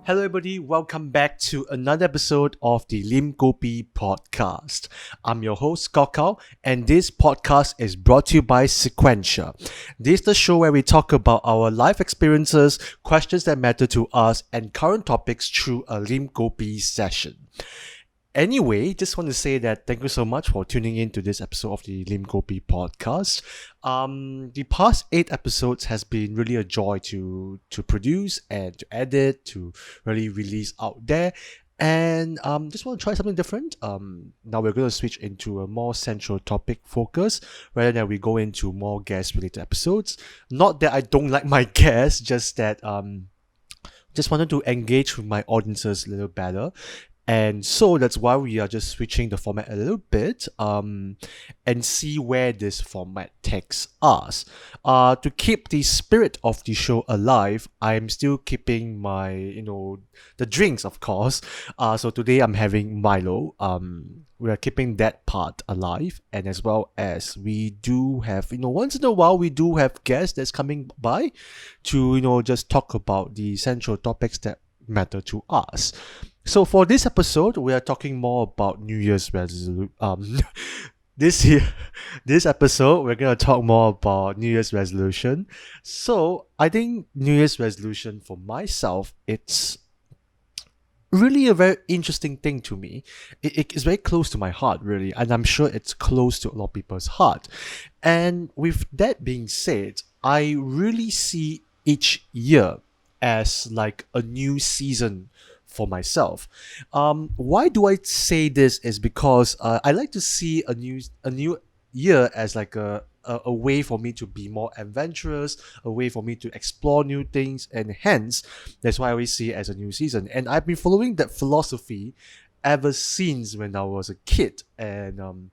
Hello, everybody. Welcome back to another episode of the Lim Kopi podcast. I'm your host, Stalk Kok Hao, and this podcast is brought to you by Sequentia. This is the show where we talk about our life experiences, questions that matter to us, and current topics through a Lim Kopi session. Anyway, just want to say that thank you so much for tuning in to this episode of the Lim Kopi podcast. The past 8 episodes has been really a joy to produce and to edit, to really release out there. And just want to try something different. Now we're going to switch into a more central topic focus rather than we go into more guest-related episodes. Not that I don't like my guests, just that just wanted to engage with my audiences a little better. And so that's why we are just switching the format a little bit and see where this format takes us. To keep the spirit of the show alive, I'm still keeping my, the drinks, of course. So today I'm having Milo. We are keeping that part alive. And as well as we do have, once in a while we do have guests that's coming by to, just talk about the central topics that matter to us. So for this episode, we are talking more about New Year's resolution. This episode, we're gonna talk more about New Year's resolution. So I think New Year's resolution for myself, it's really a very interesting thing to me. It's very close to my heart, really, and I'm sure it's close to a lot of people's heart. And with that being said, I really see each year as like a new season for myself. Why do I say this is because I like to see a new year as like a way for me to be more adventurous, a way for me to explore new things, and hence that's why I always see it as a new season. And I've been following that philosophy ever since when I was a kid. And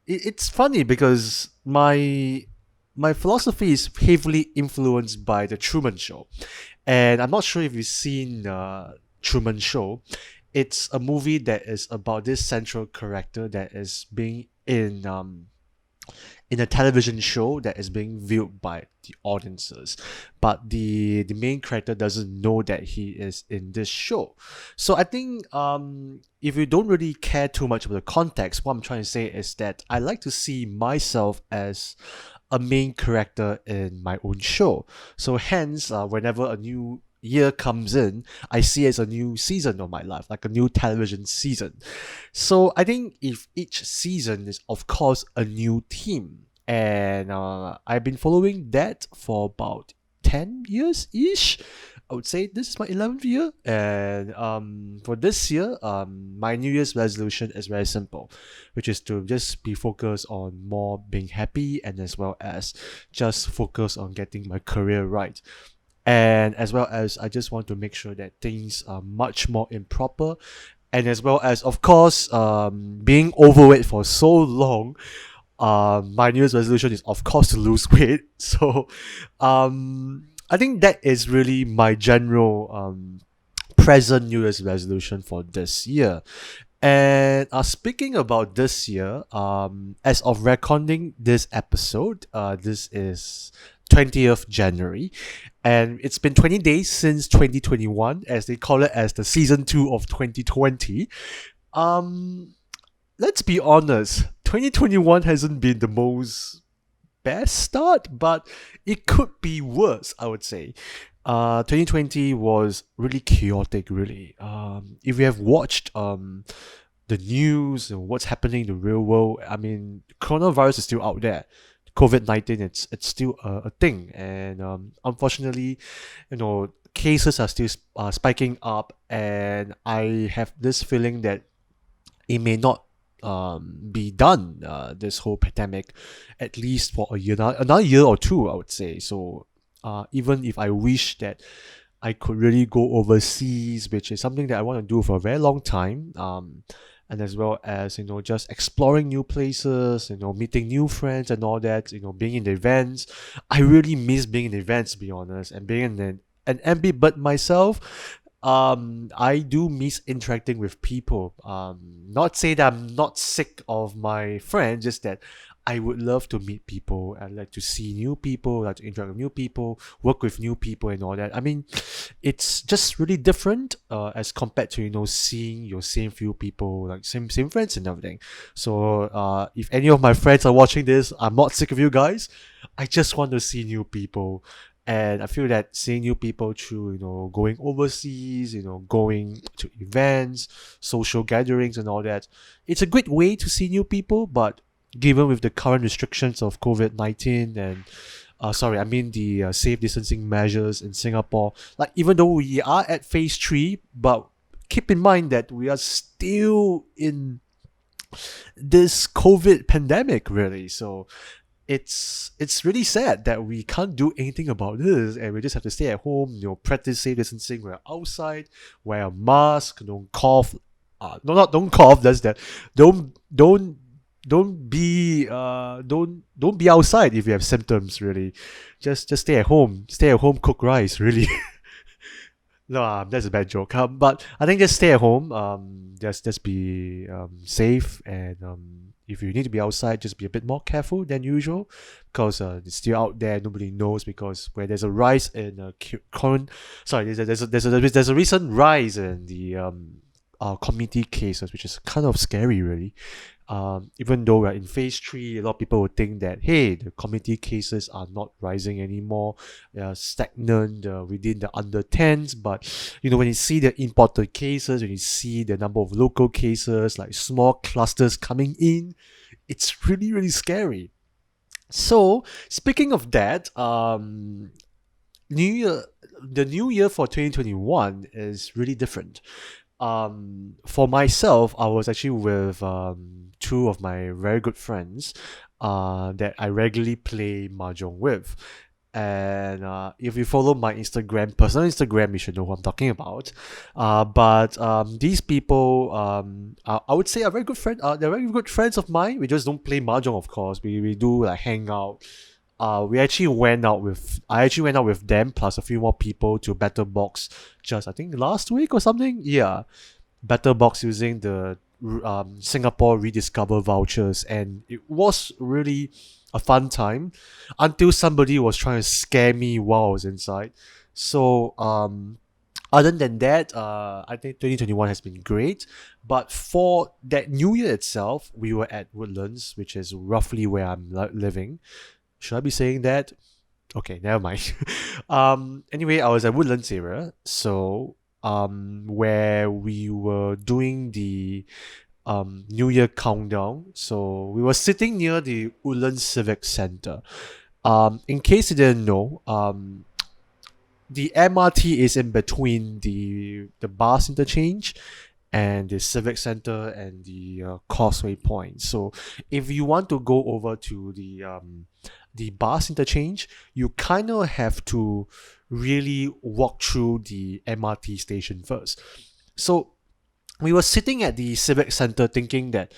it's funny because my philosophy is heavily influenced by the Truman Show. And I'm not sure if you've seen Truman Show. It's a movie that is about this central character that is being in a television show that is being viewed by the audiences, but the main character doesn't know that he is in this show. So I think if you don't really care too much about the context, what I'm trying to say is that I like to see myself as a main character in my own show. So hence, whenever a new year comes in, I see it as a new season of my life, like a new television season. So I think if each season is of course a new theme, and I've been following that for about 10 years ish. I would say this is my 11th year, and for this year, my New Year's resolution is very simple, which is to just be focused on more being happy, and as well as just focus on getting my career right. And as well as I just want to make sure that things are much more improper, and as well as, of course, being overweight for so long, my New Year's resolution is, of course, to lose weight. So I think that is really my general present New Year's resolution for this year. And speaking about this year, as of recording this episode, this is 20th January, and it's been 20 days since 2021, as they call it, as the season 2 of 2020. Let's be honest, 2021 hasn't been the most best start, but it could be worse, I would say. 2020 was really chaotic, really. If you have watched the news and what's happening in the real world, I mean, coronavirus is still out there. COVID-19, it's still a thing, and unfortunately, cases are still spiking up, and I have this feeling that it may not be done, this whole pandemic, at least for a year, another year or two, I would say. So even if I wish that I could really go overseas, which is something that I want to do for a very long time, and as well as just exploring new places, meeting new friends and all that, being in the events. I really miss being in events, to be honest, and being an ambivert myself. I do miss interacting with people. Not say that I'm not sick of my friends, just that I would love to meet people. I like to see new people, like to interact with new people, work with new people, and all that. I mean, it's just really different as compared to seeing your same few people, like same friends and everything. So if any of my friends are watching this, I'm not sick of you guys. I just want to see new people. And I feel that seeing new people through, going overseas, going to events, social gatherings, and all that, it's a great way to see new people. But given with the current restrictions of COVID-19 and, sorry, I mean the safe distancing measures in Singapore, like even though we are at phase 3, but keep in mind that we are still in this COVID pandemic, really. So it's really sad that we can't do anything about this, and we just have to stay at home, practice safe distancing, we're outside, wear a mask, don't cough. No, not don't cough. That's that. Don't be don't be outside if you have symptoms. Really, just stay at home. Stay at home. Cook rice. Really. No, that's a bad joke. But I think just stay at home. Just be safe, and if you need to be outside, just be a bit more careful than usual, because it's still out there. Nobody knows, because where there's a rise in there's a recent rise in the community cases, which is kind of scary, really. Even though we're in phase 3, a lot of people would think that, hey, the community cases are not rising anymore, they are stagnant within the under 10s. But when you see the imported cases, when you see the number of local cases, like small clusters coming in, it's really, really scary. So speaking of that, the new year for 2021 is really different. For myself, I was actually with two of my very good friends that I regularly play mahjong with. And if you follow my personal Instagram, you should know who I'm talking about. But these people, I would say, are very good friends. They're very good friends of mine. We just don't play mahjong, of course. We do like hang out. I actually went out with them plus a few more people to Battle Box just I think last week or something. Yeah, Battle Box using the Singapore Rediscover vouchers, and it was really a fun time until somebody was trying to scare me while I was inside. So other than that, I think 2021 has been great. But for that New Year itself, we were at Woodlands, which is roughly where I'm living. Should I be saying that? Okay, never mind. Anyway, I was at Woodlands area, so where we were doing the New Year countdown. So we were sitting near the Woodlands Civic Center. In case you didn't know, the MRT is in between the bus interchange and the Civic Center and the Causeway Point. So if you want to go over to the bus interchange, you kind of have to really walk through the MRT station first. So we were sitting at the Civic Center thinking that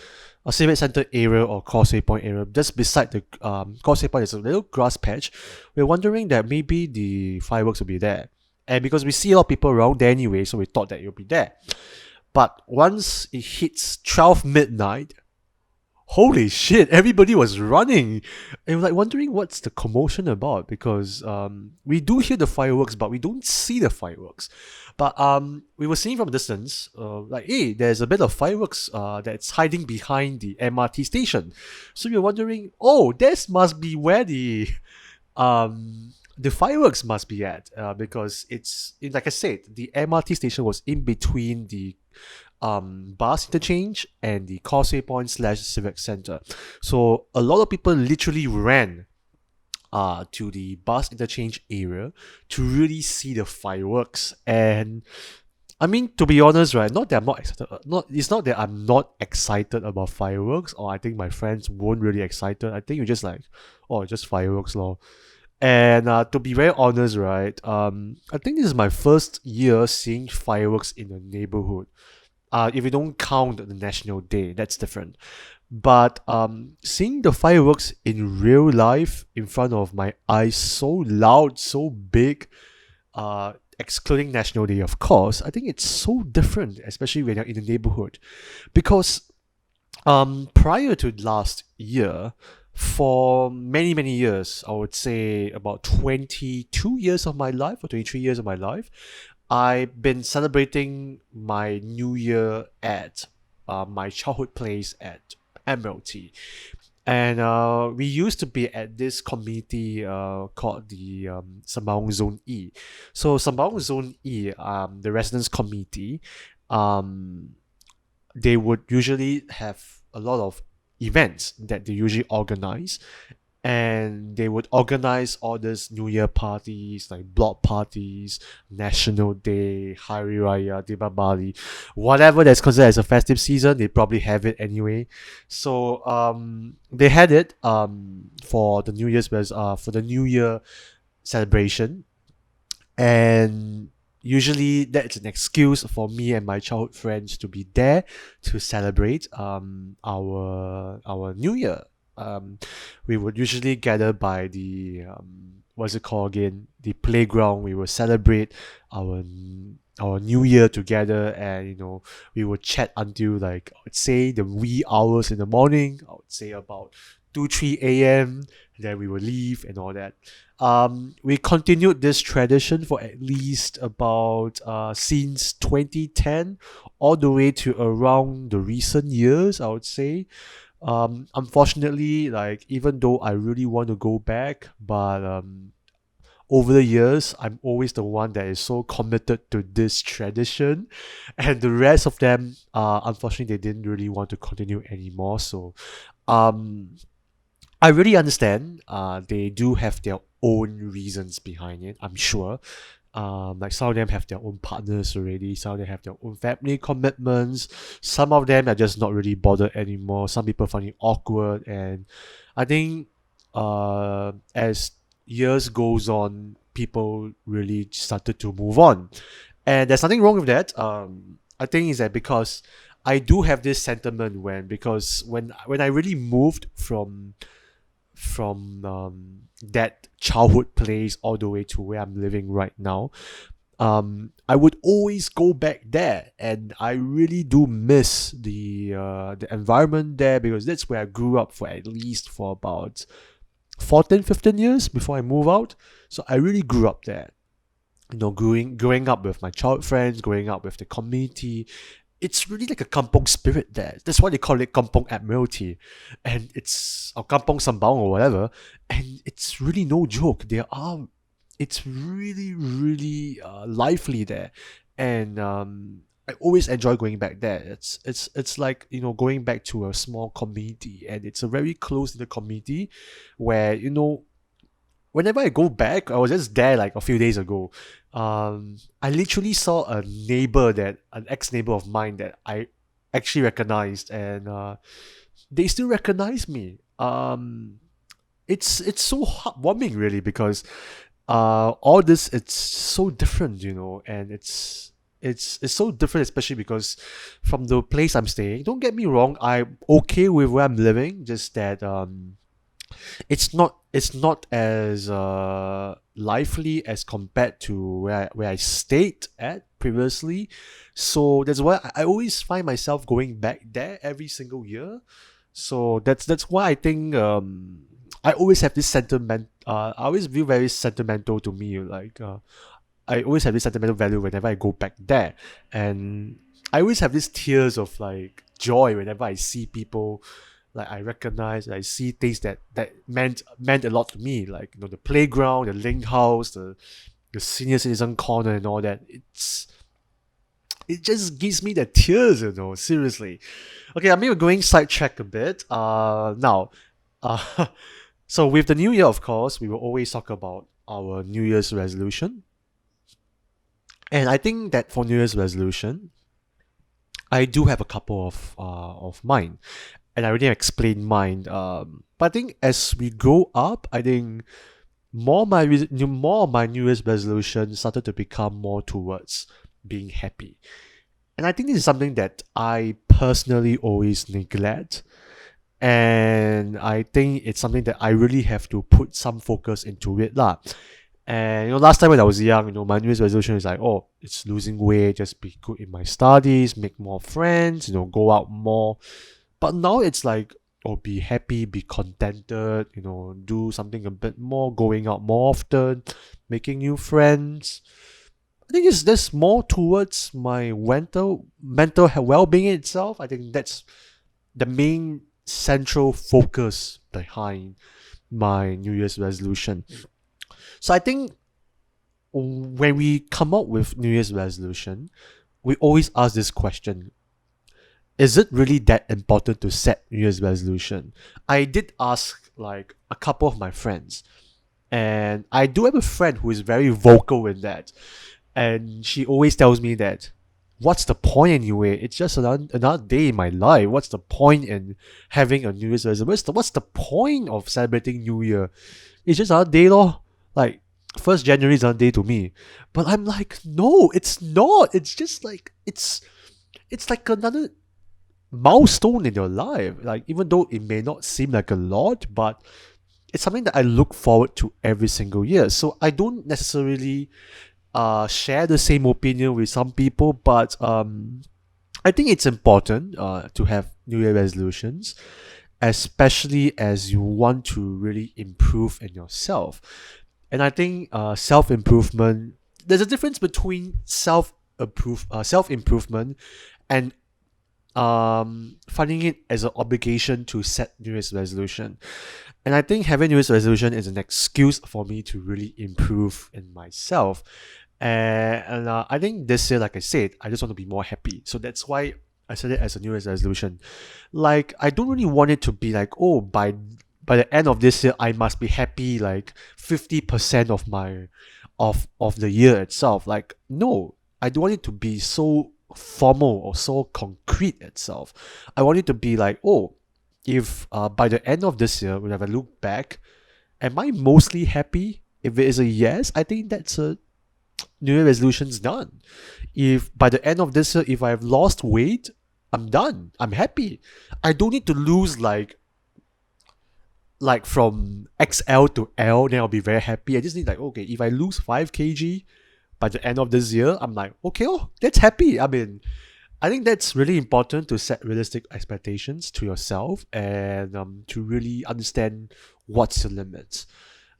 a Civic Center area or Causeway Point area, just beside the Causeway Point is a little grass patch. We're wondering that maybe the fireworks will be there. And because we see a lot of people around there anyway, so we thought that it would be there. But once it hits 12 midnight, holy shit, everybody was running. And we're like wondering what's the commotion about, because we do hear the fireworks, but we don't see the fireworks. But we were seeing from a distance, like, hey, there's a bit of fireworks that's hiding behind the MRT station. So we were wondering, oh, this must be where the fireworks must be at, because like I said, the MRT station was in between the bus interchange and the Causeway Point / Civic Center. So a lot of people literally ran to the bus interchange area to really see the fireworks. And I mean, to be honest, right, not that I'm not excited. It's not that I'm not excited about fireworks, or I think my friends weren't really excited. I think you're just like, oh, just fireworks, lor. And to be very honest, right, I think this is my first year seeing fireworks in the neighborhood. If you don't count the National Day, that's different. But seeing the fireworks in real life in front of my eyes, so loud, so big, excluding National Day, of course, I think it's so different, especially when you're in the neighborhood. Because prior to last year, for many, many years, I would say about 22 years of my life or 23 years of my life, I've been celebrating my New Year at my childhood place at Admiralty. And we used to be at this community called the Sembawang Zone E. So Sembawang Zone E, the residents committee, um, they would usually have a lot of events that they usually organize, and they would organize all these New Year parties like block parties, National Day, Hari Raya, Deepavali, whatever that's considered as a festive season. They probably have it anyway. So they had it for the for the New Year celebration, and usually that's an excuse for me and my childhood friends to be there to celebrate our New Year. We would usually gather by the what's it called again, the playground. We will celebrate our our New Year together, and we would chat until, like, I would say, the wee hours in the morning. I would say about 2-3 a.m. Then we will leave and all that. We continued this tradition for at least about since 2010, all the way to around the recent years, I would say. Unfortunately, like, even though I really want to go back, but over the years, I'm always the one that is so committed to this tradition, and the rest of them, unfortunately, they didn't really want to continue anymore. So, um, I really understand. They do have their own reasons behind it, I'm sure. Like, some of them have their own partners already, some of them have their own family commitments, some of them are just not really bothered anymore. Some people find it awkward, and I think as years goes on, people really started to move on. And there's nothing wrong with that. I think is that because I do have this sentiment because when I really moved from that childhood place all the way to where I'm living right now, I would always go back there, and I really do miss the environment there, because that's where I grew up for at least for about 14, 15 years before I move out. So I really grew up there. Growing up with my child friends, growing up with the community, it's really like a kampong spirit there. That's why they call it Kampong Admiralty, and it's or Kampong Sembawang or whatever. And it's really no joke. It's really really lively there, and I always enjoy going back there. It's like going back to a small community, and it's a very close to the community, where whenever I go back, I was just there like a few days ago. I literally saw an ex-neighbor of mine that I actually recognized, and they still recognize me. It's so heartwarming, really, because all this, it's so different, and it's so different, especially because from the place I'm staying. Don't get me wrong, I'm okay with where I'm living, just that it's not as lively as compared to where I stayed at previously. So that's why I always find myself going back there every single year. So that's why I think I always have this sentiment. I always feel very sentimental to me. Like, I always have this sentimental value whenever I go back there, and I always have these tears of, like, joy whenever I see people like I recognize. I see things that meant a lot to me, like the playground, the link house, the senior citizen corner, and all that. It just gives me the tears, seriously. Okay, I'm maybe going sidetrack a bit. Now, so with the new year, of course, we will always talk about our New Year's resolution. And I think that for New Year's resolution, I do have a couple of mine, and I already explained mine. But I think as we grow up, I think more of my New Year's resolution started to become more towards being happy. And I think this is something that I personally always neglect. And I think it's something that I really have to put some focus into it lah. And last time when I was young, my New Year's resolution is like, oh, it's losing weight, just be good in my studies, make more friends, go out more. But now it's like, or be happy, be contented, do something a bit more, going out more often, making new friends. I think it's this more towards my mental well-being itself. I think that's the main central focus behind my New Year's resolution. So I think when we come up with New Year's resolution, we always ask this question: is it really that important to set New Year's resolution? I did ask like a couple of my friends, and I do have a friend who is very vocal in that, and she always tells me that, what's the point anyway? It's just another day in my life. What's the point in having a New Year's resolution? What's the point of celebrating New Year? It's just another day, lor. Like, 1st January is another day to me. But I'm like, no, it's not. It's just like, it's like another milestone in your life. Like, even though it may not seem like a lot, but it's something that I look forward to every single year. So I don't necessarily share the same opinion with some people, but I think it's important to have New Year resolutions, especially as you want to really improve in yourself. And I think self improvement. There's a difference between self improvement and finding it as an obligation to set New Year's resolution. And I think having New Year's resolution is an excuse for me to really improve in myself. And I think this year, like I said, I just want to be more happy. So that's why I set it as a New Year's resolution. Like, I don't really want it to be like, oh, by the end of this year, I must be happy like 50% of my of the year itself. Like, no, I don't want it to be so formal or so concrete itself. I want it to be like, oh, if by the end of this year, when I look back, am I mostly happy? If it is a yes, I think that's a New Year resolution's done. If by the end of this year, if I've lost weight, I'm done. I'm happy. I don't need to lose like from XL to L, then I'll be very happy. I just need like, okay, if I lose 5 kg by the end of this year, I'm like, okay, oh, that's happy. I mean, I think that's really important to set realistic expectations to yourself and to really understand what's your limits.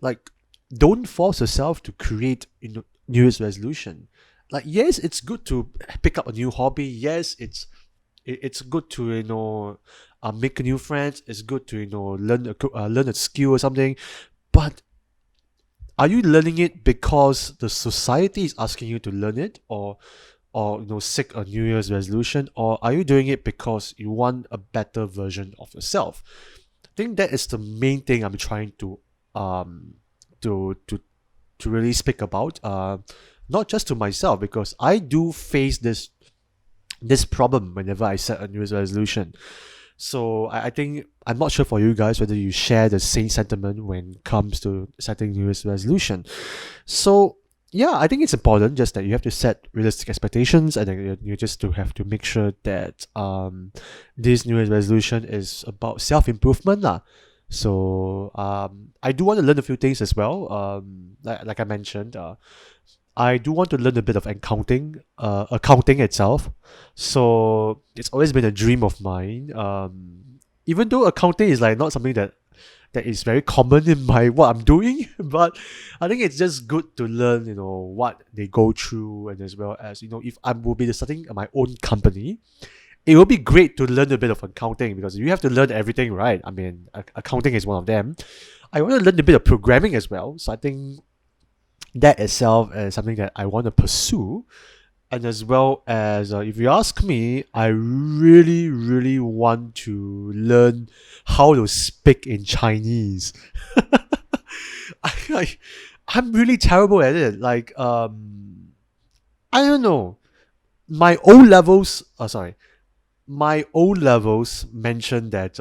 Like, don't force yourself to create New Year's resolution. Like, yes, it's good to pick up a new hobby. Yes, it's good to make new friends. It's good to learn a skill or something. But are you learning it because the society is asking you to learn it, or seek a New Year's resolution, or are you doing it because you want a better version of yourself? I think that is the main thing I'm trying to really speak about. Not just to myself, because I do face this problem whenever I set a New Year's resolution. So I think, I'm not sure for you guys whether you share the same sentiment when it comes to setting New Year's resolution. So yeah, I think it's important just that you have to set realistic expectations, and then you just to have to make sure that this New Year's resolution is about self-improvement lah. So I do want to learn a few things as well. Like I mentioned, I do want to learn a bit of accounting itself. So it's always been a dream of mine. Even though accounting is like not something that is very common in what I'm doing, but I think it's just good to learn, what they go through, and as well as, if I will be starting my own company, it will be great to learn a bit of accounting, because you have to learn everything, right? I mean, accounting is one of them. I want to learn a bit of programming as well. So I think that itself is something that I want to pursue. And as well as, if you ask me, I really, really want to learn how to speak in Chinese. I'm really terrible at it. Like, I don't know. My O levels mentioned that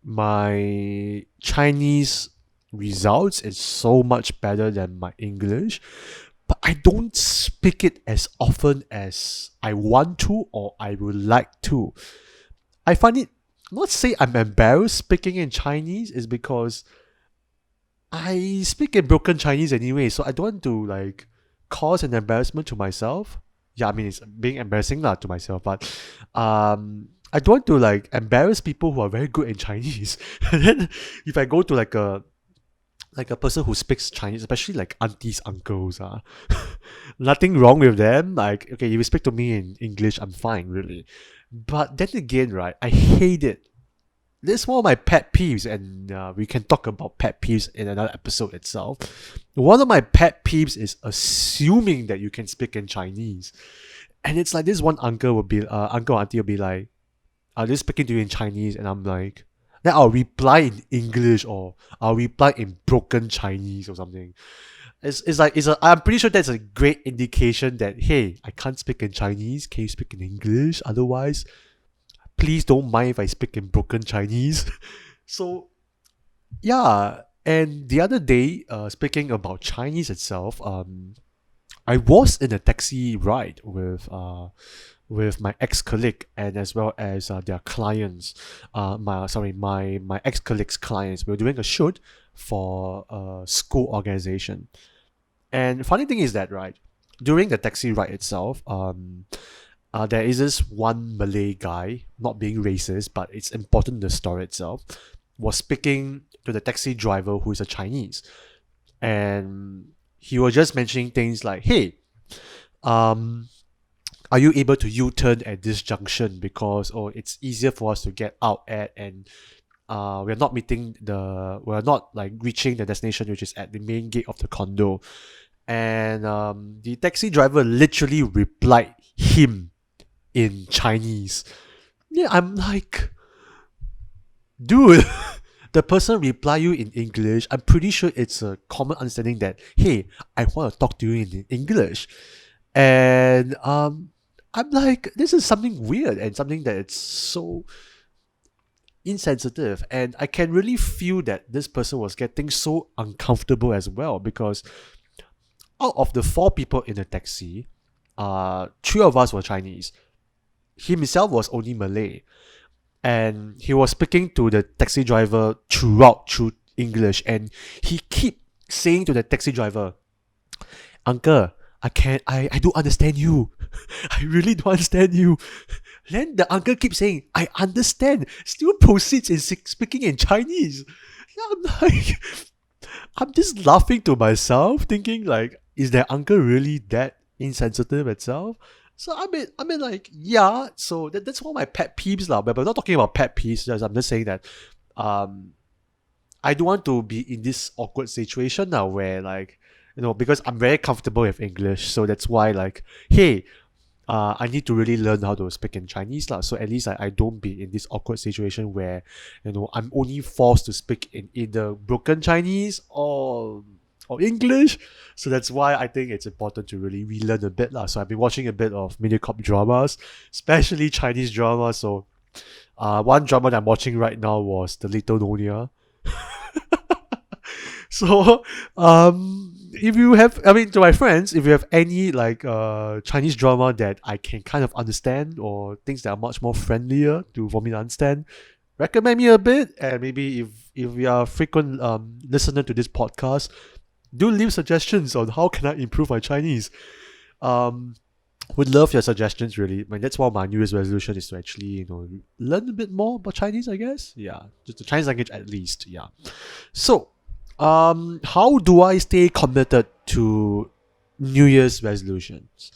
my Chinese results is so much better than my English, but I don't speak it as often as I want to or I would like to. I find it, not say I'm embarrassed speaking in Chinese, is because I speak in broken Chinese anyway, so I don't want to like cause an embarrassment to myself. Yeah, I mean, it's being embarrassing lah to myself, but I don't want to like embarrass people who are very good in Chinese. And then if I go to like a person who speaks Chinese, especially like aunties, uncles, nothing wrong with them. Like, okay, if you speak to me in English, I'm fine, really. But then again, right, I hate it. This is one of my pet peeves, and we can talk about pet peeves in another episode itself. One of my pet peeves is assuming that you can speak in Chinese. And it's like this one uncle will be, uncle or auntie will be like, I'll just speaking to you in Chinese, and I'm like, then I'll reply in English or I'll reply in broken Chinese or something. I'm pretty sure that's a great indication that, hey, I can't speak in Chinese. Can you speak in English? Otherwise, please don't mind if I speak in broken Chinese. So yeah, and the other day, speaking about Chinese itself, I was in a taxi ride with my ex-colleague and as well as their clients. My ex-colleague's clients. We were doing a shoot for a school organization. And funny thing is that, right, during the taxi ride itself, there is this one Malay guy, not being racist, but it's important in the story itself, was speaking to the taxi driver who is a Chinese. And he was just mentioning things like, hey, are you able to U-turn at this junction because it's easier for us to get out at, and we're not like reaching the destination, which is at the main gate of the condo. And the taxi driver literally replied him in Chinese. Yeah, I'm like, dude, the person reply you in English. I'm pretty sure it's a common understanding that, hey, I want to talk to you in English. And I'm like, this is something weird and something that it's so insensitive. And I can really feel that this person was getting so uncomfortable as well, because out of the 4 people in the taxi, 3 of us were Chinese. He himself was only Malay. And he was speaking to the taxi driver through English. And he keep saying to the taxi driver, Uncle, I don't understand you. I really don't understand you. Then the uncle keeps saying, I understand. Still proceeds in speaking in Chinese. Yeah, I'm just laughing to myself, thinking like, is that uncle really that insensitive itself? So I mean like, yeah, so that's one of my pet peeves lah. But we're not talking about pet peeves, I'm just saying that I don't want to be in this awkward situation now where like, because I'm very comfortable with English, so that's why like, hey, I need to really learn how to speak in Chinese lah. So at least I don't be in this awkward situation where, I'm only forced to speak in either broken Chinese or English. So that's why I think it's important to really relearn a bit lah. So I've been watching a bit of Mediacorp dramas, especially Chinese dramas. So one drama that I'm watching right now was The Little Nyonya. So if you have, to my friends, if you have any like Chinese drama that I can kind of understand, or things that are much more friendlier for me to understand, recommend me a bit. And maybe if you are a frequent listener to this podcast, do leave suggestions on how can I improve my Chinese. Would love your suggestions, really. That's one of my New Year's resolution, is to actually learn a bit more about Chinese, I guess. Yeah, just the Chinese language at least. Yeah. So how do I stay committed to New Year's resolutions?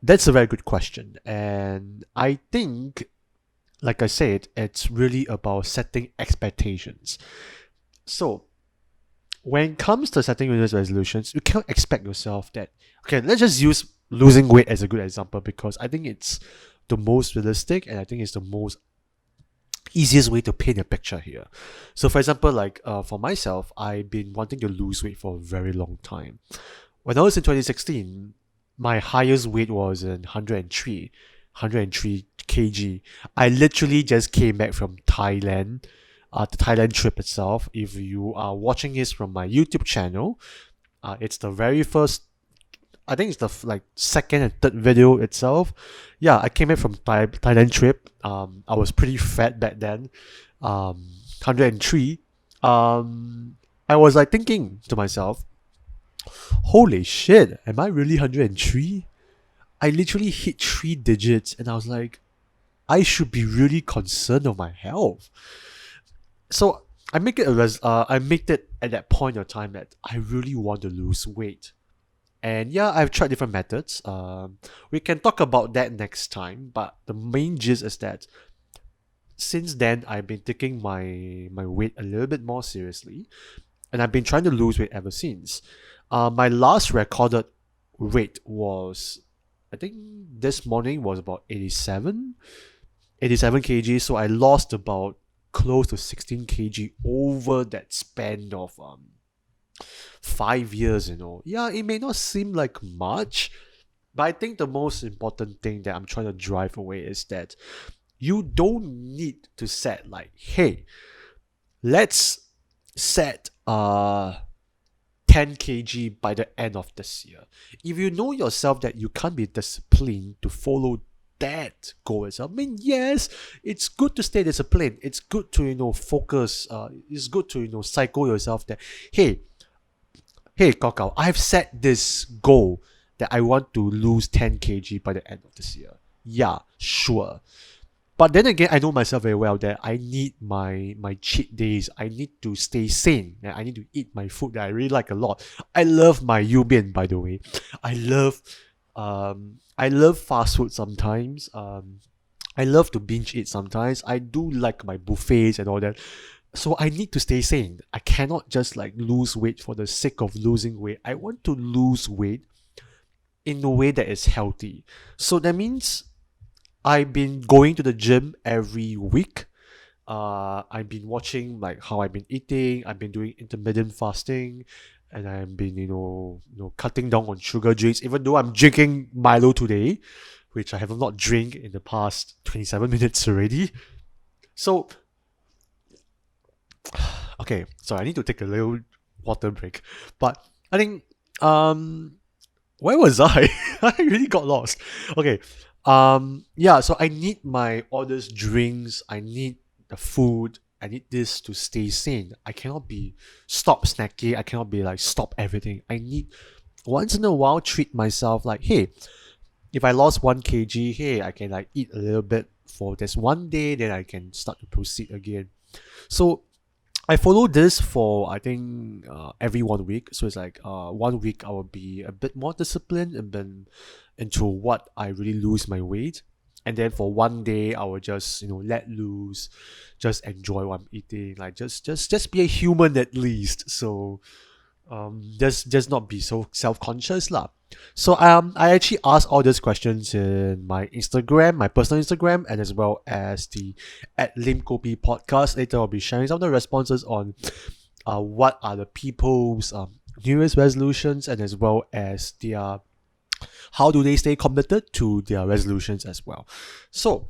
That's a very good question. And I think, like I said, it's really about setting expectations. So when it comes to setting New Year's resolutions, you can't expect yourself that, okay, let's just use losing weight as a good example, because I think it's the most realistic, and I think it's the most easiest way to paint a picture here. So for example, like for myself, I've been wanting to lose weight for a very long time. When I was in 2016, my highest weight was in 103 kg. I literally just came back from Thailand, the Thailand trip itself. If you are watching this from my YouTube channel, it's the very first, I think it's the second and third video itself. Yeah, I came back from Thailand trip. I was pretty fat back then. 103. I was like thinking to myself, holy shit, am I really 103? I literally hit 3 digits, and I was like, I should be really concerned of my health. So I make it I make it at that point of time that I really want to lose weight. And yeah, I've tried different methods. We can talk about that next time. But the main gist is that since then, I've been taking my weight a little bit more seriously, and I've been trying to lose weight ever since. My last recorded weight was, I think this morning was about 87 kg. So I lost about close to 16 kg over that span of 5 years. Yeah, it may not seem like much, but I think the most important thing that I'm trying to drive away is that you don't need to set like, hey, let's set 10 kg by the end of this year. If you know yourself that you can't be disciplined to follow that goal itself, I mean, yes, it's good to stay disciplined. It's good to focus. It's good to psycho yourself that, hey, Kok Hao, I've set this goal that I want to lose 10 kg by the end of this year. Yeah, sure. But then again, I know myself very well that I need my cheat days. I need to stay sane. I need to eat my food that I really like a lot. I love my yubian, by the way. I love fast food sometimes. I love to binge eat sometimes. I do like my buffets and all that. So I need to stay sane. I cannot just like lose weight for the sake of losing weight. I want to lose weight in a way that is healthy. So that means I've been going to the gym every week. I've been watching like how I've been eating. I've been doing intermittent fasting, and I've been cutting down on sugar drinks. Even though I'm drinking Milo today, which I have not drank in the past 27 minutes already. So, okay, so I need to take a little water break. But I think where was I? I really got lost. Okay. Yeah, so I need all these drinks, I need the food, I need this to stay sane. I cannot be stop snacking, I cannot be like stop everything. I need once in a while treat myself like, hey, if I lost 1 kg, hey, I can like eat a little bit for this one day, then I can start to proceed again. So I follow this for I think every 1 week. So it's like 1 week I will be a bit more disciplined and then into what I really lose my weight. And then for one day I will just let loose, just enjoy what I'm eating, like just be a human at least. So just not be so self-conscious lah. So I actually asked all these questions in my Instagram, my personal Instagram, and as well as the at Lim Kopi podcast. Later I'll be sharing some of the responses on what are the people's New Year's resolutions, and as well as their how do they stay committed to their resolutions as well. So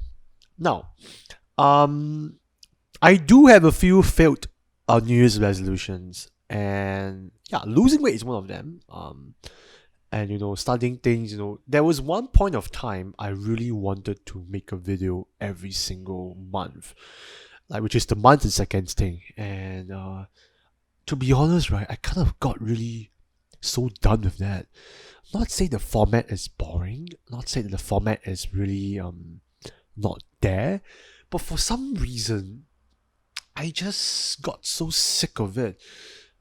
now I do have a few failed New Year's resolutions, and yeah, losing weight is one of them. And starting things, there was one point of time I really wanted to make a video every single month, like which is the months and seconds thing. And to be honest, right, I kind of got really so done with that. Not say the format is boring, not say that the format is really not there, but for some reason I just got so sick of it.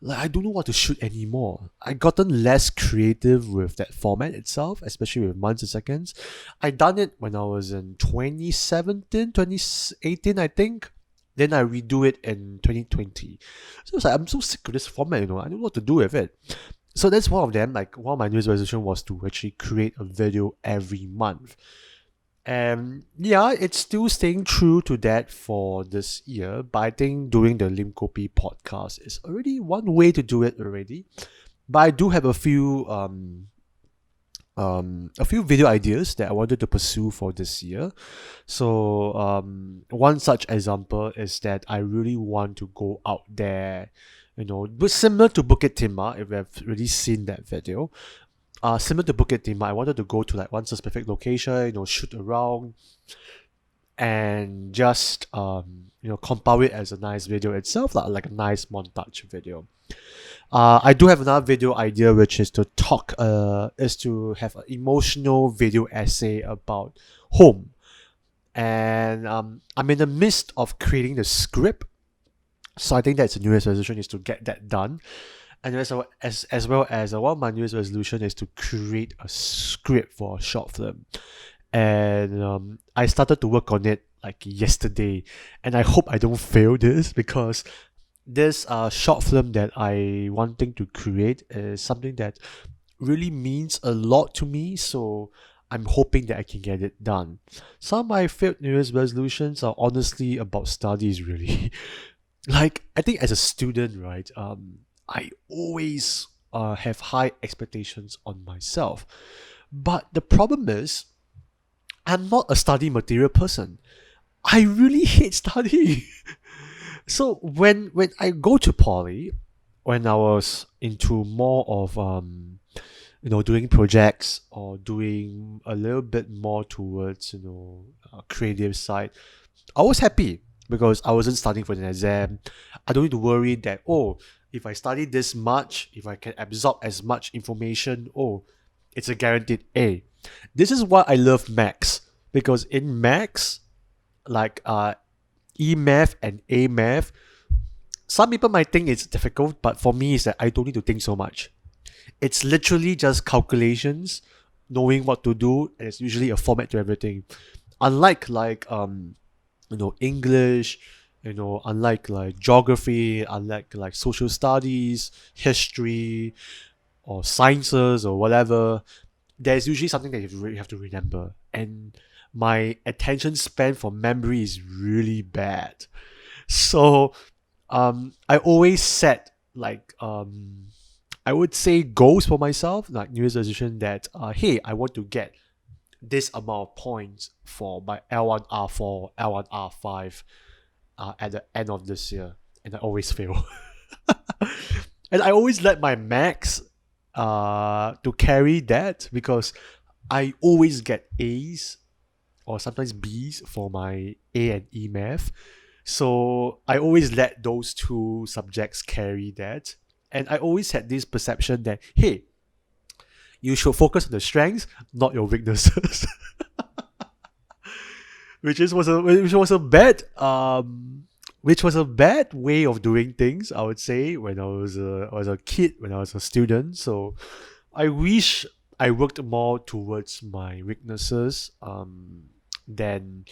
Like, I don't know what to shoot anymore. I gotten less creative with that format itself, especially with months and seconds. I done it when I was in 2017, 2018, I think. Then I redo it in 2020. So it's like, I'm so sick of this format, I don't know what to do with it. So that's one of them. Like, one of my New Year's resolution was to actually create a video every month. And yeah, it's still staying true to that for this year, but I think doing the Lim Kopi podcast is already one way to do it already. But I do have a few video ideas that I wanted to pursue for this year. So one such example is that I really want to go out there, but similar to Bukit Timah, if you've already seen that video. Similar to Bukit Timah, I wanted to go to like one specific location, shoot around, and just compile it as a nice video itself, like a nice montage video. I do have another video idea, which is to have an emotional video essay about home. and I'm in the midst of creating the script. So I think that's a New Year's resolution, is to get that done. And as well as one of my New Year's resolution is to create a script for a short film. And I started to work on it like yesterday, and I hope I don't fail this, because this short film that I wanting to create is something that really means a lot to me. So I'm hoping that I can get it done. Some of my failed New Year's resolutions are honestly about studies, really. Like, I think as a student, right, I always have high expectations on myself. But the problem is, I'm not a study material person. I really hate studying. So when I go to poly, when I was into more of doing projects or doing a little bit more towards creative side, I was happy because I wasn't studying for an exam. I don't need to worry that, oh, if I study this much, if I can absorb as much information, oh, it's a guaranteed A. This is why I love maths, because in maths, like E math and A math, some people might think it's difficult, but for me, it's that I don't need to think so much. It's literally just calculations, knowing what to do, and it's usually a format to everything. Unlike like English, unlike like geography, unlike like social studies, history, or sciences or whatever, there's usually something that you have to remember. And my attention span for memory is really bad. So I always set like I would say goals for myself, like New Year's resolution, that hey, I want to get this amount of points for my L1 R4, L1 R5 at the end of this year, and I always fail. And I always let my max to carry that, because I always get A's or sometimes B's for my A and E math. So I always let those two subjects carry that. And I always had this perception that, hey, you should focus on the strengths, not your weaknesses. which was a bad way of doing things, I would say, when I was a kid, when I was a student. So I wish I worked more towards my weaknesses than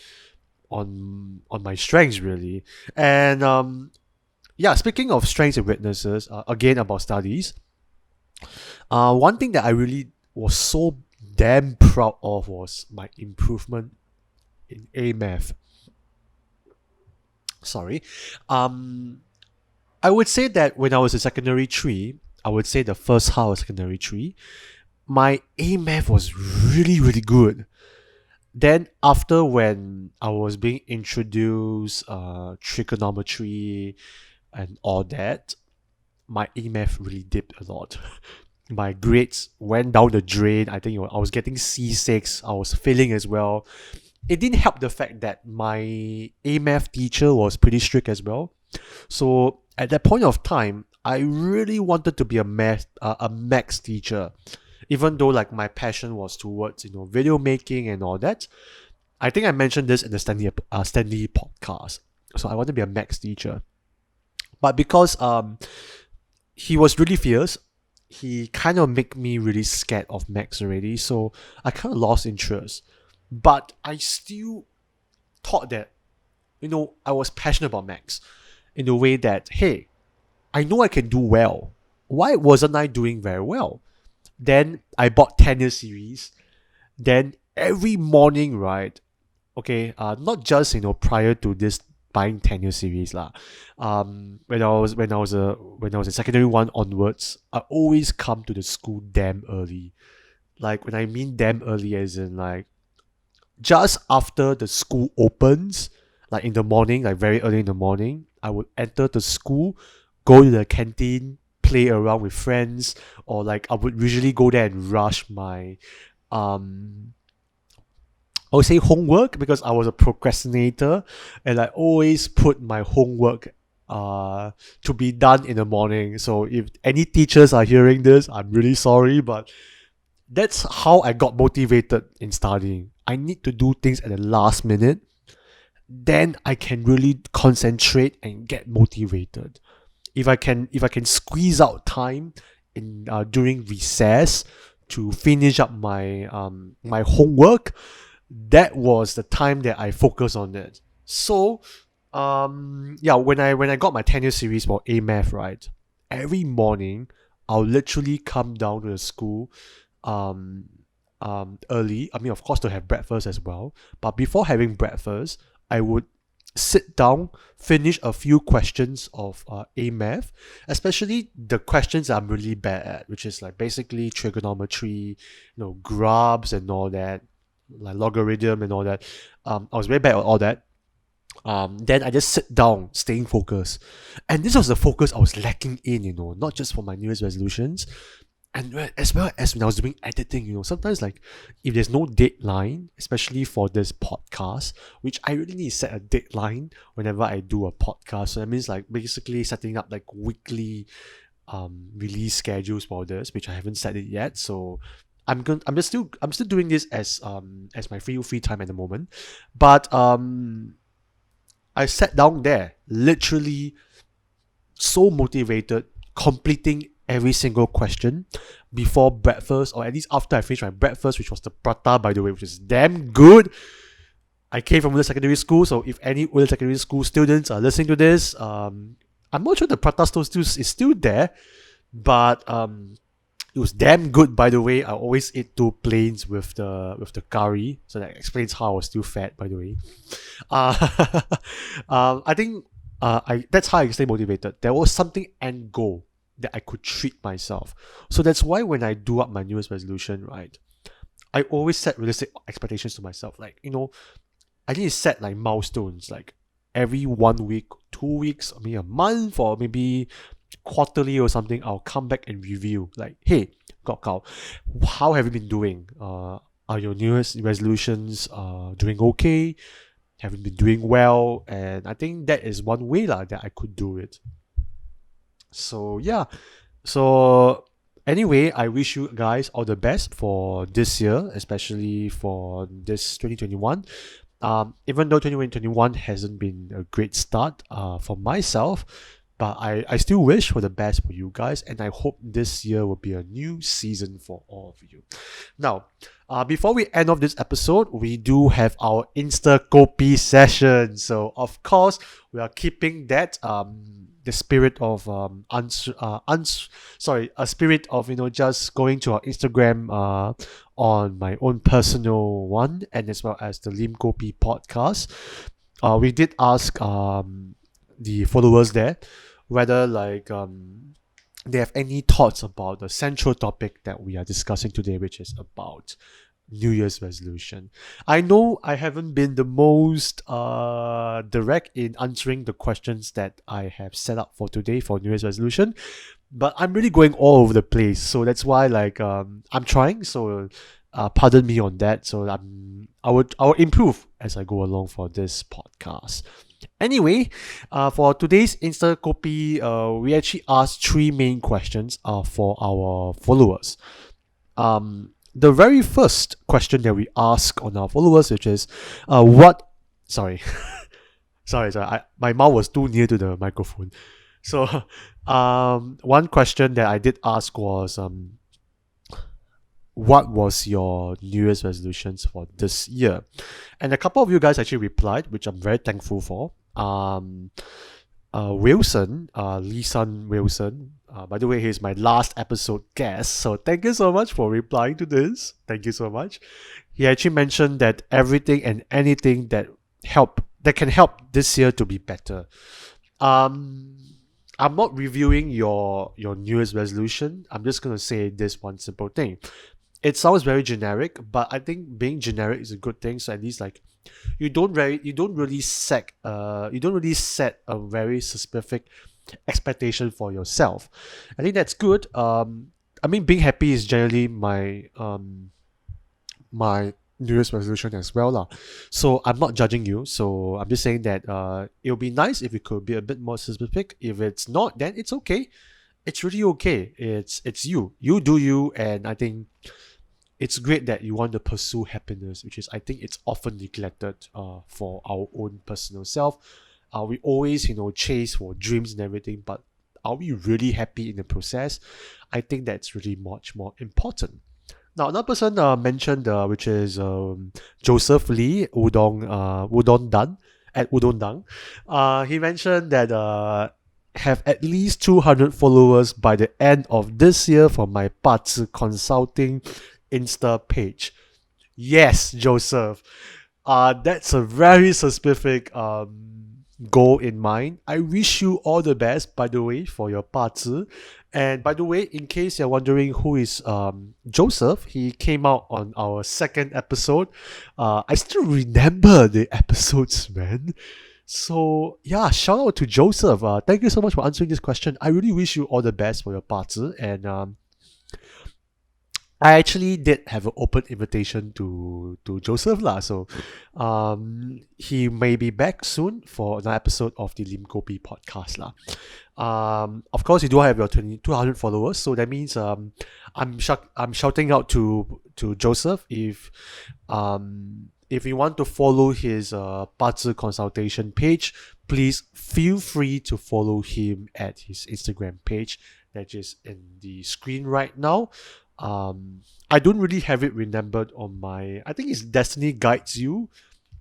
on my strengths, really. And yeah, speaking of strengths and weaknesses, again about studies, one thing that I really was so damn proud of was my improvement in A math. Sorry. I would say that when I was in secondary 3, I would say the first half of secondary 3, my A math was really, really good. Then after, when I was being introduced trigonometry and all that, my A math really dipped a lot. My grades went down the drain. I think I was getting C6. I was failing as well. It didn't help the fact that my A math teacher was pretty strict as well. So at that point of time, I really wanted to be a maths teacher, even though like my passion was towards video making and all that. I think I mentioned this in the Stanley podcast. So I want to be a maths teacher, but because he was really fierce, he kind of made me really scared of maths already. So I kind of lost interest. But I still thought that I was passionate about maths in the way that, hey, I know I can do well. Why wasn't I doing very well? Then I bought tenure series. Then every morning, right? Okay, not just prior to this buying tenure series lah. When I was in secondary 1 onwards, I always come to the school damn early. Like, when I mean damn early, as in like just after the school opens, like in the morning, like very early in the morning, I would enter the school, go to the canteen, play around with friends, or like I would usually go there and rush my I would say homework, because I was a procrastinator, and I always put my homework to be done in the morning. So if any teachers are hearing this, I'm really sorry, but that's how I got motivated in studying. I need to do things at the last minute then I can really concentrate and get motivated. If I can squeeze out time in during recess to finish up my homework, that was the time that I focused on it. So yeah, when I got my 10-year series for A Math, right, every morning I'll literally come down to the school um early. I mean, of course, to have breakfast as well. But before having breakfast, I would sit down, finish a few questions of A Math, especially the questions I'm really bad at, which is like basically trigonometry, grabs and all that, like logarithm and all that. I was very bad at all that. Then I just sit down, staying focused. And this was the focus I was lacking in, not just for my New Year's resolutions, and as well as when I was doing editing, sometimes like if there's no deadline, especially for this podcast, which I really need to set a deadline whenever I do a podcast. So that means like basically setting up like weekly release schedules for this, which I haven't set it yet. So I'm still doing this as my free time at the moment. But I sat down there, literally so motivated, completing every single question before breakfast, or at least after I finished my breakfast, which was the prata, by the way, which is damn good. I came from Woodlands Secondary School, so if any Woodlands Secondary School students are listening to this, I'm not sure the prata store is still there, but it was damn good, by the way. I always ate 2 plains with the curry, so that explains how I was still fat, by the way. I think that's how I stay motivated. There was something end goal that I could treat myself. So that's why when I do up my New Year's resolution, right, I always set realistic expectations to myself. Like, I need to set like milestones, like every 1 week, 2 weeks, or maybe a month, or maybe quarterly or something. I'll come back and review. Like, hey, Kok Hao, how have you been doing? Are your New Year's resolutions doing okay? Have you been doing well? And I think that is one way that I could do it. So yeah, so anyway, I wish you guys all the best for this year, especially for this 2021. Even though 2021 hasn't been a great start for myself, but I still wish for the best for you guys, and I hope this year will be a new season for all of you. Now, before we end off this episode, we do have our Insta Kopi session. So of course, we are keeping that the spirit of a spirit of just going to our Instagram on my own personal one, and as well as the Lim Kopi podcast. We did ask the followers there whether like they have any thoughts about the central topic that we are discussing today, which is about New Year's resolution. I know I haven't been the most direct in answering the questions that I have set up for today for New Year's resolution, but I'm really going all over the place. So that's why like I'm trying. So pardon me on that. So I will improve as I go along for this podcast. Anyway, for today's Insta Kopi, we actually asked 3 main questions for our followers. The very first question that we ask on our followers, which is, sorry, my mouth was too near to the microphone. So, one question that I did ask was, what was your New Year's resolutions for this year? And a couple of you guys actually replied, which I'm very thankful for. Wilson, Lee-san Wilson, by the way, he's my last episode guest, so thank you so much for replying to this. Thank you so much. He actually mentioned that everything and anything that can help this year to be better. I'm not reviewing your New Year's resolution. I'm just gonna say this one simple thing. It sounds very generic, but I think being generic is a good thing. So at least like you don't really set a very specific expectation for yourself. I think that's good. I mean, being happy is generally my my New Year's resolution as well lah. So I'm not judging you. So I'm just saying that it'll be nice if you could be a bit more specific. If it's not, then it's okay. It's really okay. It's you. You do you, and I think it's great that you want to pursue happiness, which is, I think, it's often neglected for our own personal self. We always, chase for dreams and everything, but are we really happy in the process? I think that's really much more important. Now, another person mentioned, which is Joseph Lee, Udon Dan, at Udon Dang. He mentioned that have at least 200 followers by the end of this year for my 八字 consulting Insta page. Yes, Joseph. That's a very specific goal in mind. I wish you all the best, by the way, for your 八字. And by the way, in case you're wondering who is Joseph, he came out on our second episode. I still remember the episodes, man. So yeah, shout out to Joseph. Thank you so much for answering this question. I really wish you all the best for your 八字. And I actually did have an open invitation to Joseph lah. So he may be back soon for another episode of the Lim Kopi podcast lah. Of course, you do have your 200 followers, so that means I'm shouting out to Joseph if you want to follow his 八字 consultation page, please feel free to follow him at his Instagram page that is in the screen right now. I don't really have it remembered on my. I think it's Destiny Guides You,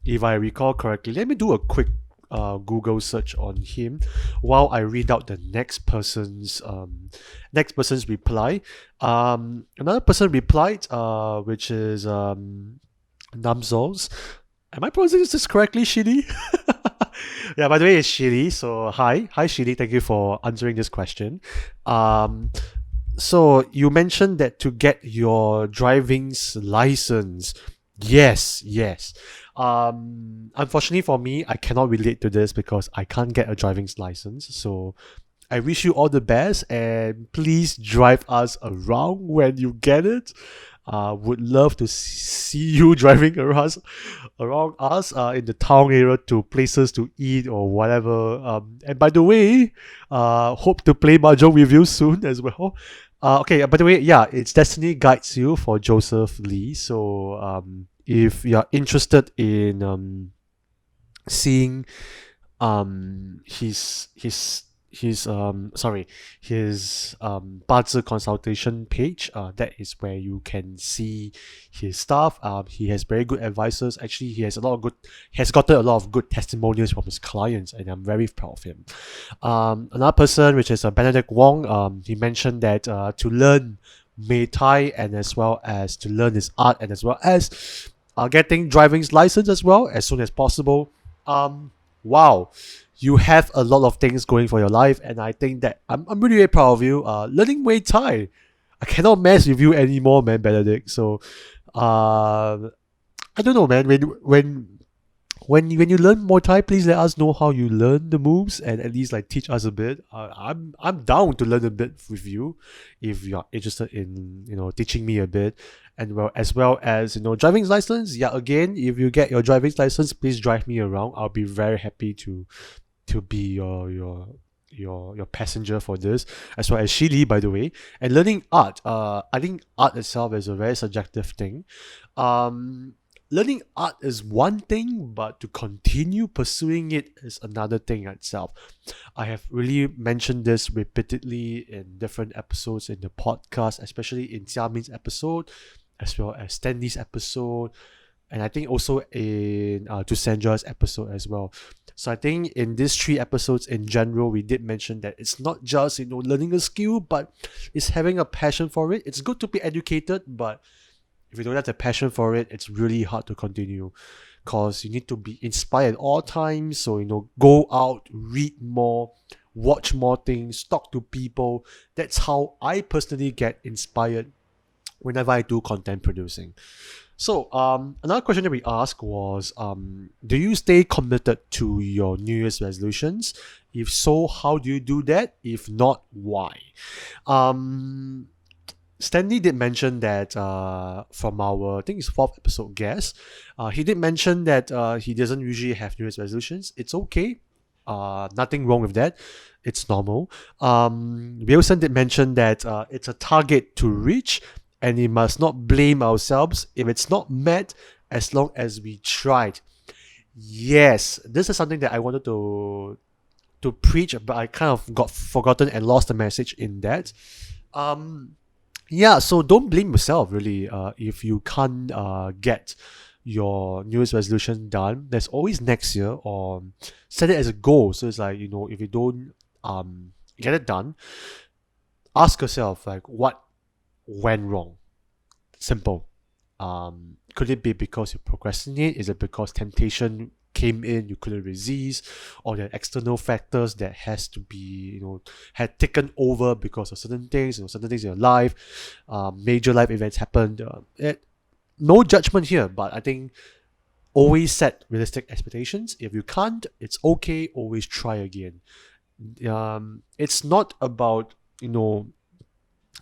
if I recall correctly. Let me do a quick Google search on him while I read out the next person's reply. Another person replied, which is Namzols. Am I pronouncing this correctly, Shili? Yeah, by the way, it's Shili. So hi Shili. Thank you for answering this question. So you mentioned that to get your driving's license. Yes. Unfortunately for me, I cannot relate to this because I can't get a driving's license. So I wish you all the best and please drive us around when you get it. Would love to see you driving around us in the town area to places to eat or whatever. And by the way, hope to play mahjong with you soon as well. Okay, by the way, yeah, it's Destiny Guides You for Joseph Lee. So if you're interested in seeing his 八字 consultation page, that is where you can see his stuff. He has very good advisors. Actually, he has gotten a lot of good testimonials from his clients, and I'm very proud of him. Another person, which is Benedict Wong, he mentioned that to learn Muay Thai and as well as to learn his art and as well as getting driving's license as well as soon as possible. Wow, you have a lot of things going for your life, and I think that I'm really, really proud of you. Learning Muay Thai, I cannot mess with you anymore, man, Benedict. So, I don't know, man. When you learn Muay Thai, please let us know how you learn the moves and at least like teach us a bit. I'm down to learn a bit with you if you're interested in teaching me a bit, and as well as driving license. Yeah, again, if you get your driving license, please drive me around. I'll be very happy to be your passenger for this, as well as Shili, by the way. And learning art, I think art itself is a very subjective thing. Learning art is one thing, but to continue pursuing it is another thing itself. I have really mentioned this repeatedly in different episodes in the podcast, especially in Xiamin's episode, as well as Stanley's episode, and I think also in to Sandra's episode as well. So I think in these 3 episodes in general, we did mention that it's not just learning a skill, but it's having a passion for it. It's good to be educated, but if you don't have the passion for it, it's really hard to continue, because you need to be inspired all times. So go out, read more, watch more things, talk to people. That's how I personally get inspired whenever I do content producing. So another question that we asked was, do you stay committed to your New Year's resolutions? If so, how do you do that? If not, why? Stanley did mention that from our, I think it's 4th episode guest, he did mention that he doesn't usually have New Year's resolutions. It's okay. Nothing wrong with that. It's normal. Wilson did mention that it's a target to reach, and we must not blame ourselves if it's not met as long as we tried. Yes, this is something that I wanted to preach, but I kind of got forgotten and lost the message in that. Um, yeah, so don't blame yourself really. If you can't get your New Year's resolution done, there's always next year, or set it as a goal. So it's like, if you don't get it done, ask yourself like what went wrong. Simple. Could it be because you procrastinate? Is it because temptation came in, you couldn't resist, or there are external factors that has to be, had taken over because of certain things, certain things in your life, major life events happened. No judgment here, but I think always set realistic expectations. If you can't, it's okay. Always try again. It's not about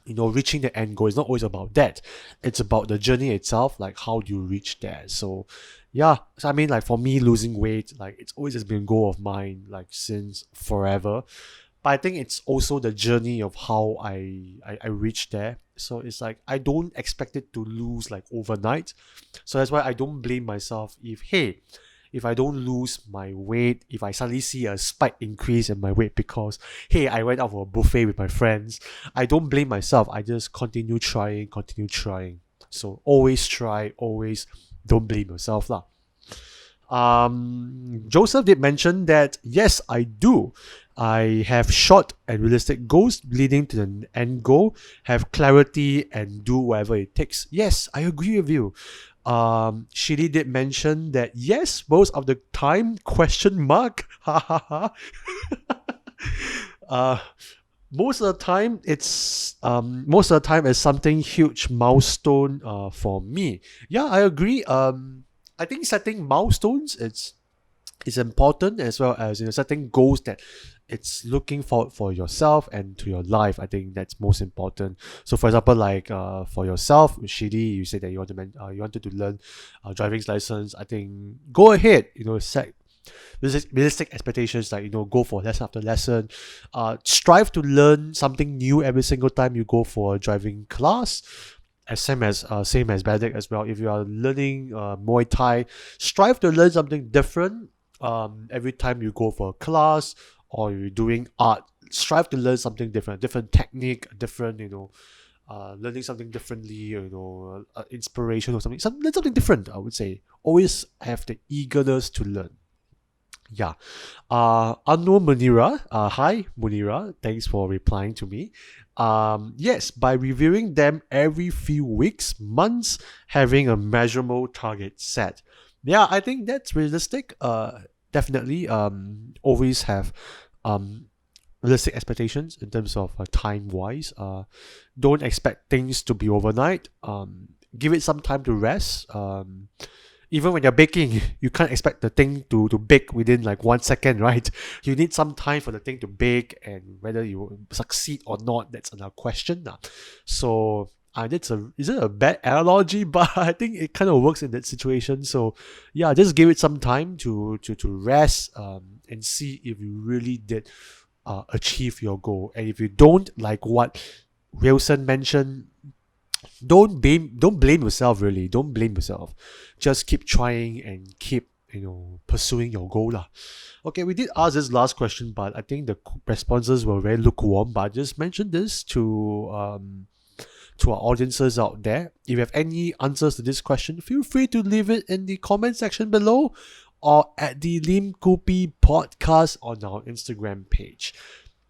reaching the end goal. It's not always about that. It's about the journey itself, like how do you reach there. So yeah, so I mean, like for me, losing weight, like it's always has been a goal of mine, like since forever. But I think it's also the journey of how I reached there. So it's like I don't expect it to lose like overnight. So that's why I don't blame myself if I don't lose my weight, if I suddenly see a spike increase in my weight because, hey, I went out for a buffet with my friends, I don't blame myself. I just continue trying. So always try, always don't blame yourself lah. Joseph did mention that, yes, I do. I have short and realistic goals leading to the end goal, have clarity and do whatever it takes. Yes, I agree with you. Shili did mention that, yes, most of the time, question mark, ha ha ha. Most of the time it's something huge milestone for me. Yeah, I agree. I think setting milestones is important, as well as setting goals that it's looking forward for yourself and to your life. I think that's most important. So for example, like for yourself, Shidi, you said that you wanted to learn driving license. I think go ahead, set realistic expectations, like go for lesson after lesson. Strive to learn something new every single time you go for a driving class. Same as Benedict as well. If you are learning Muay Thai, strive to learn something different every time you go for a class, or you're doing art. Strive to learn something different technique, different, learning something differently, inspiration or something. Learn something different, I would say. Always have the eagerness to learn. Yeah. Unknown Munira. Hi, Munira. Thanks for replying to me. Yes, by reviewing them every few weeks, months, having a measurable target set. Yeah, I think that's realistic. Definitely. Always have realistic expectations in terms of time wise. Don't expect things to be overnight. Give it some time to rest. Even when you're baking, you can't expect the thing to bake within like 1 second, right? You need some time for the thing to bake, and whether you succeed or not, that's another question. So is it a bad analogy? But I think it kind of works in that situation. So yeah, just give it some time to rest and see if you really did achieve your goal. And if you don't, like what Wilson mentioned, don't blame yourself, really. Don't blame yourself. Just keep trying and keep pursuing your goal lah. Okay, we did ask this last question, but I think the responses were very lukewarm. But I just mentioned this to our audiences out there. If you have any answers to this question, feel free to leave it in the comment section below, or at the Lim Kopi podcast on our Instagram page.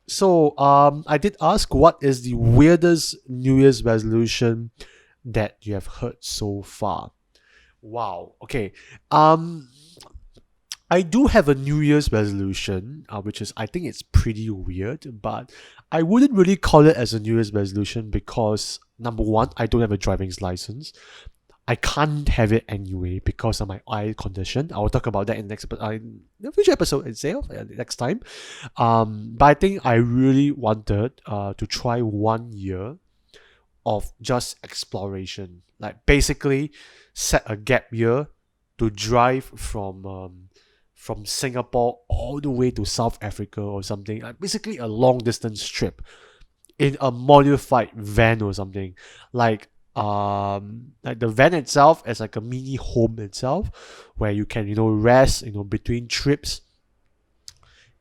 So I did ask, what is the weirdest New Year's resolution that you have heard so far? Wow. Okay. I do have a New Year's resolution, which is, I think it's pretty weird, but I wouldn't really call it as a New Year's resolution because, number one, I don't have a driving license. I can't have it anyway because of my eye condition. I will talk about that in the future episode itself next time. But I think I really wanted to try 1 year of just exploration. Like basically set a gap year to drive from Singapore all the way to South Africa or something. Like basically a long distance trip in a modified van or something. Like like the van itself is like a mini home itself, where you can rest between trips.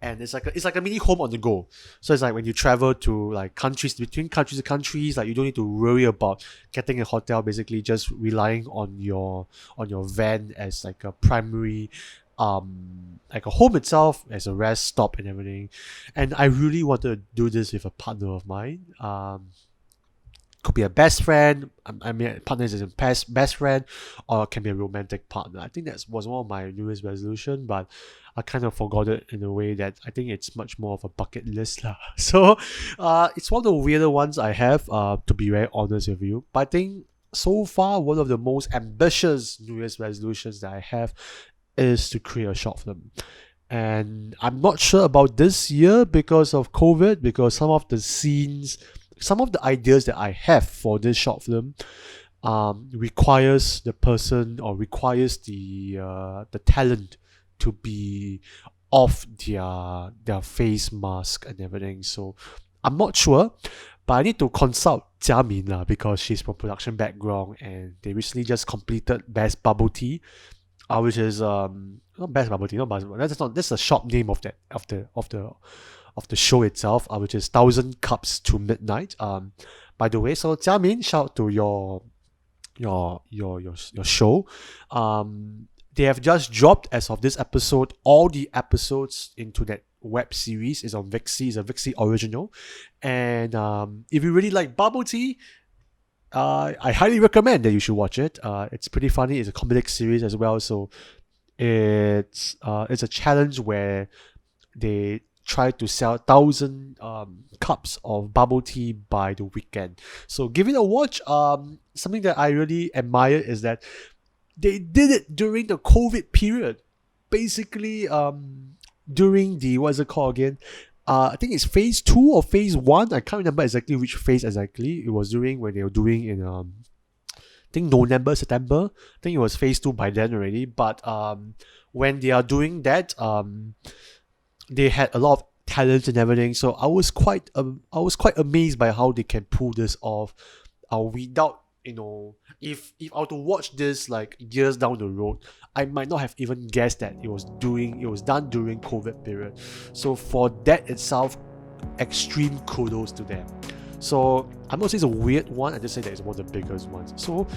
And it's like a mini home on the go. So it's like when you travel to like between countries to countries, like you don't need to worry about getting a hotel, basically just relying on your van as like a primary like a home itself, as a rest stop and everything. And I really wanted to do this with a partner of mine. Could be a best friend. I mean, partner is a best friend, or it can be a romantic partner. I think that was one of my New Year's resolution, but I kind of forgot it in a way that I think it's much more of a bucket list lah. So, it's one of the weirder ones I have. To be very honest with you, but I think so far one of the most ambitious New Year's resolutions that I have is to create a short film. And I'm not sure about this year because of COVID, because some of the ideas that I have for this short film requires the person, or requires the talent to be off their face mask and everything. So I'm not sure, but I need to consult Jia Min lah, because she's from production background, and they recently just completed Best Bubble Tea, which is not Best Bubble Tea, that's a shop name of the show itself, which is 1,000 Cups to Midnight. By the way, so Jia Min, shout out to your show. They have just dropped, as of this episode, all the episodes into that web series. Is on Vixi. It's a Vixi original, and if you really like bubble tea, I highly recommend that you should watch it. It's pretty funny. It's a comedic series as well, so it's a challenge where they try to sell 1,000 cups of bubble tea by the weekend. So give it a watch. Something that I really admire is that they did it during the COVID period. Basically, during the, what is it called again? I think it's phase 2 or phase 1. I can't remember exactly which phase exactly. It was during when they were doing in I think November, September. I think it was phase 2 by then already. But when they are doing that, they had a lot of talent and everything. So I was quite amazed by how they can pull this off, without, if I were to watch this like years down the road, I might not have even guessed that it was done during COVID period. So for that itself, extreme kudos to them. So I'm not saying it's a weird one, I just say that it's one of the biggest ones. So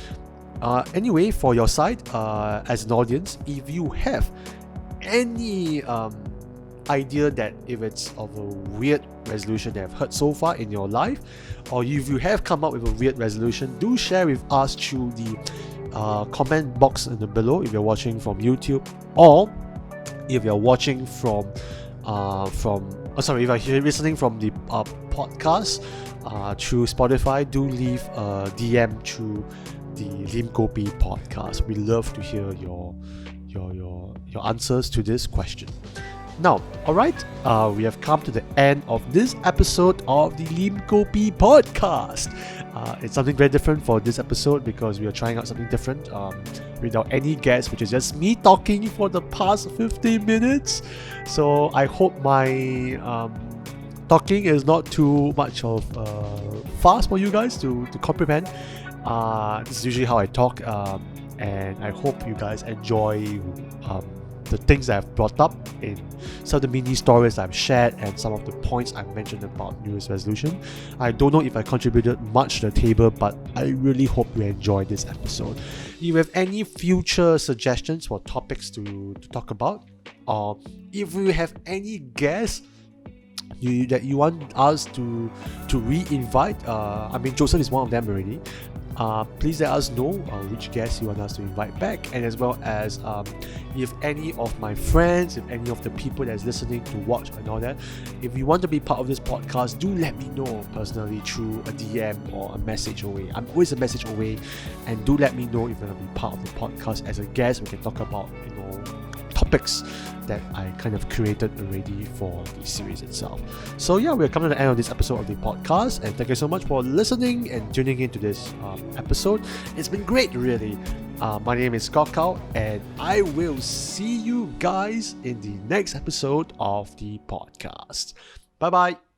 anyway, for your side, as an audience, if you have any idea that if it's of a weird resolution that I've heard so far in your life, or if you have come up with a weird resolution, do share with us through the comment box in the below if you're watching from YouTube, or if you're watching if you're listening from the podcast through Spotify, do leave a DM through the Lim Kopi podcast. We love to hear your answers to this question. Now, alright, we have come to the end of this episode of the Lim Kopi podcast. It's something very different for this episode because we are trying out something different without any guests, which is just me talking for the past 15 minutes. So I hope my talking is not too much of fast for you guys to comprehend. This is usually how I talk, and I hope you guys enjoy the things that I've brought up in some of the mini stories I've shared and some of the points I've mentioned about New Year's resolution. I don't know if I contributed much to the table, but I really hope you enjoyed this episode. If you have any future suggestions for topics to talk about, or if you have any guests that you want us to re-invite, I mean, Joseph is one of them already. Please let us know which guests you want us to invite back, and as well as if any of my friends, if any of the people that's listening to watch and all that, if you want to be part of this podcast, do let me know personally through a DM or a message away. I'm always a message away, and do let me know if you want to be part of the podcast as a guest. We can talk about topics that I kind of created already for the series itself. So yeah, we're coming to the end of this episode of the podcast, and thank you so much for listening and tuning into this episode. It's been great, really. My name is Stalk Kok Hao, and I will see you guys in the next episode of the podcast. Bye bye.